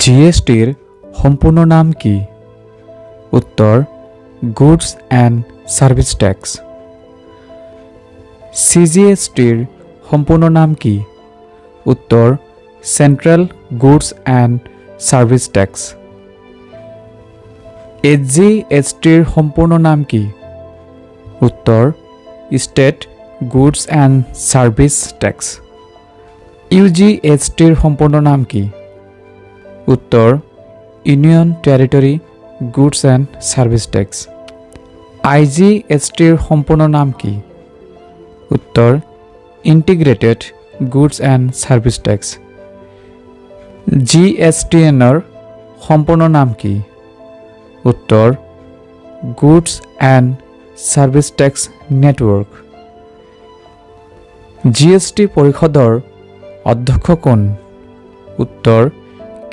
জিএসটির সম্পূর্ণ নাম কি? উত্তর গুডস অ্যান্ড সার্ভিস ট্যাক্স। সিজিএসটির সম্পূর্ণ নাম কি? উত্তর central goods and service tax. এসজিএসটির সম্পূর্ণ নাম কি? উত্তর state goods and service tax. ইউজিএসটির সম্পূর্ণ নাম কি? উত্তর union territory goods and service tax. আইজিএসটির সম্পূর্ণ নাম কি? উত্তর integrated goods and service tax. জিএসটিএনের সম্পূর্ণ নাম কি? উত্তর goods and service tax network. GST পৰিষদৰ অধ্যক্ষ কোন? উত্তৰ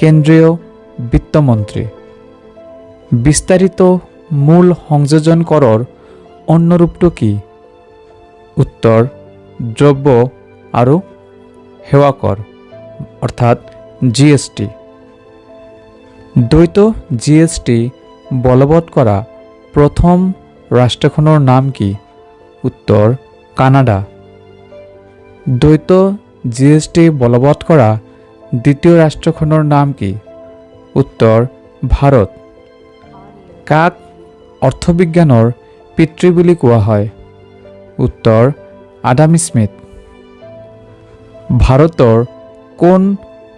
কেন্দ্ৰীয় বিত্তমন্ত্ৰী। বিস্তাৰিত মূল সংযোজন কৰৰ অন্য ৰূপটো কি? উত্তৰ দ্ৰব্য আৰু সেৱা কৰ অৰ্থাৎ জিএসটি। দ্বৈত জিএসটি বলবৎ কৰা প্ৰথম ৰাষ্ট্ৰখনৰ নাম কি? উত্তৰ কানাডা। দ্বৈত জিএসটি বলবৎ কৰা দ্বিতীয় ৰাষ্ট্ৰখনৰ নাম কি? উত্তৰ ভাৰত। কাক অৰ্থবিজ্ঞানৰ পিতৃ বুলি কোৱা হয়? উত্তৰ আডাম স্মিথ। ভাৰতৰ কোন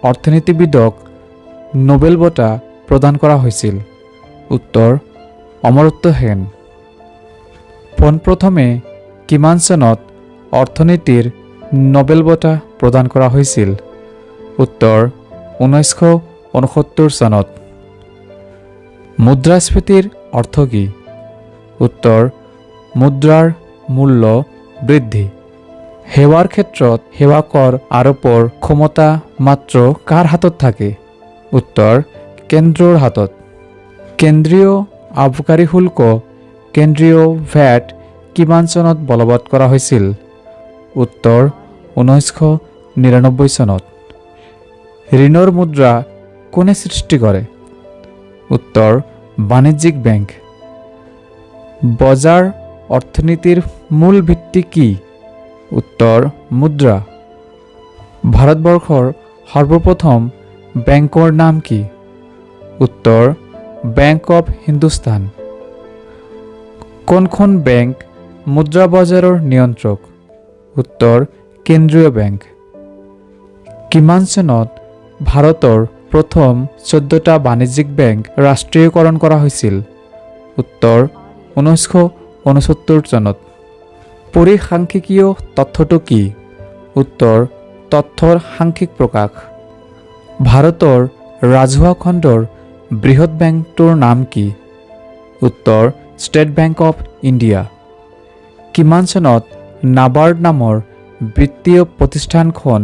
অৰ্থনীতিবিদক নোবেল বঁটা প্ৰদান কৰা হৈছিল? উত্তৰ অমৰ্ত্য সেন। পোনপ্ৰথমে কিমান চনত অৰ্থনীতিৰ নোবেল বঁটা প্ৰদান কৰা হৈছিল? উত্তৰ 1969 চনত। মুদ্ৰাস্ফীতিৰ অৰ্থ কি? উত্তৰ মুদ্ৰাৰ মূল্য বৃদ্ধি। সেৱাৰ ক্ষেত্ৰত সেৱা কৰ আৰোপৰ ক্ষমতা মাত্ৰ কাৰ হাতত থাকে? উত্তৰ কেন্দ্ৰৰ হাতত। কেন্দ্ৰীয় আবকাৰী শুল্ক কেন্দ্ৰীয় ভ্যাট কিমান চনত বলবৎ কৰা হৈছিল? উত্তৰ 1999 চনত। ঋণৰ মুদ্ৰা কোনে সৃষ্টি কৰে? উত্তৰ বাণিজ্যিক বেংক। বজাৰ অৰ্থনীতিৰ মূল ভিত্তি কি? উত্তৰ মুদ্ৰা। ভাৰতবৰ্ষৰ সৰ্বপ্ৰথম বেংকৰ নাম কি? উত্তৰ বেংক অৱ হিন্দুস্তান। কোনখন বেংক মুদ্ৰা বজাৰৰ নিয়ন্ত্ৰক? উত্তৰ কেন্দ্ৰীয় বেংক। কিমান চনত ভাৰতৰ প্ৰথম 14টা বাণিজ্যিক বেংক ৰাষ্ট্ৰীয়কৰণ কৰা হৈছিল? উত্তৰ 1969 চনত। পৰিসাংখ্যিকীয় তথ্যটো কি? উত্তৰ তথ্যৰ সাংখ্যিক প্ৰকাশ। ভাৰতৰ ৰাজহুৱা খণ্ডৰ বৃহৎ বেংকটোৰ নাম কি? উত্তৰ ষ্টেট বেংক অৱ ইণ্ডিয়া। কিমান চনত নাবাৰ্ড নামৰ বিত্তীয় প্ৰতিষ্ঠানখন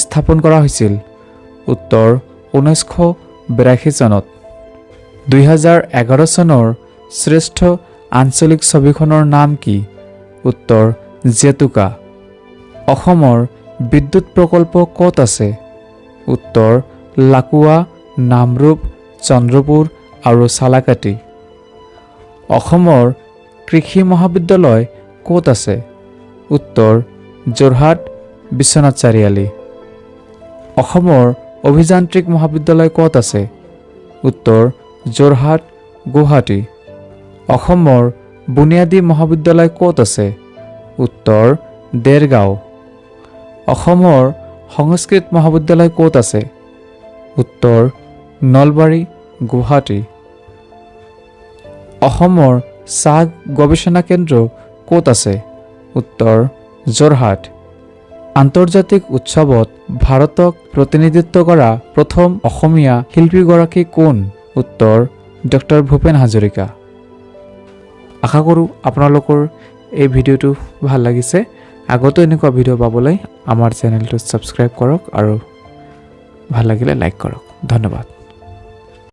স্থাপন কৰা হৈছিল? উত্তৰ 1982 চনত। 2011 চনৰ শ্ৰেষ্ঠ আঞ্চলিক ছবিখনৰ নাম কি? উত্তৰ জেতুকা। অসমৰ বিদ্যুৎ প্ৰকল্প ক'ত আছে? উত্তৰ লাকুৱা, নামৰূপ, চন্দ্ৰপুৰ আৰু চালাকাটি। অসমৰ কৃষি মহাবিদ্যালয় ক'ত আছে? উত্তৰ যোৰহাট, বিশ্বনাথ চাৰিআলি। অসমৰ অভিযান্ত্ৰিক মহাবিদ্যালয় ক'ত আছে? উত্তৰ যোৰহাট, গুৱাহাটী। অসমৰ বুনিয়াদী মহাবিদ্যালয় ক'ত আছে? উত্তৰ দেৰগাঁও। অসমৰ সংস্কৃত মহাবিদ্যালয় ক'ত আছে? উত্তৰ নলবাৰী, গুৱাহাটী। অসমৰ চাহ গৱেষণা কেন্দ্ৰ ক'ত আছে? উত্তৰ যোৰহাট। আন্তৰ্জাতিক উৎসৱত ভাৰতক প্ৰতিনিধিত্ব কৰা প্ৰথম অসমীয়া শিল্পীগৰাকী কোন? উত্তৰ ডক্টৰ ভূপেন হাজৰিকা। আশা কৰোঁ আপোনালোকৰ এই ভিডিঅ'টো ভাল লাগিছে। আগতো এনেকুৱা ভিডিঅ' পাবলৈ আমাৰ চেনেলটো ছাবস্ক্ৰাইব কৰক আৰু ভাল লাগিলে লাইক কৰক। ধন্যবাদ।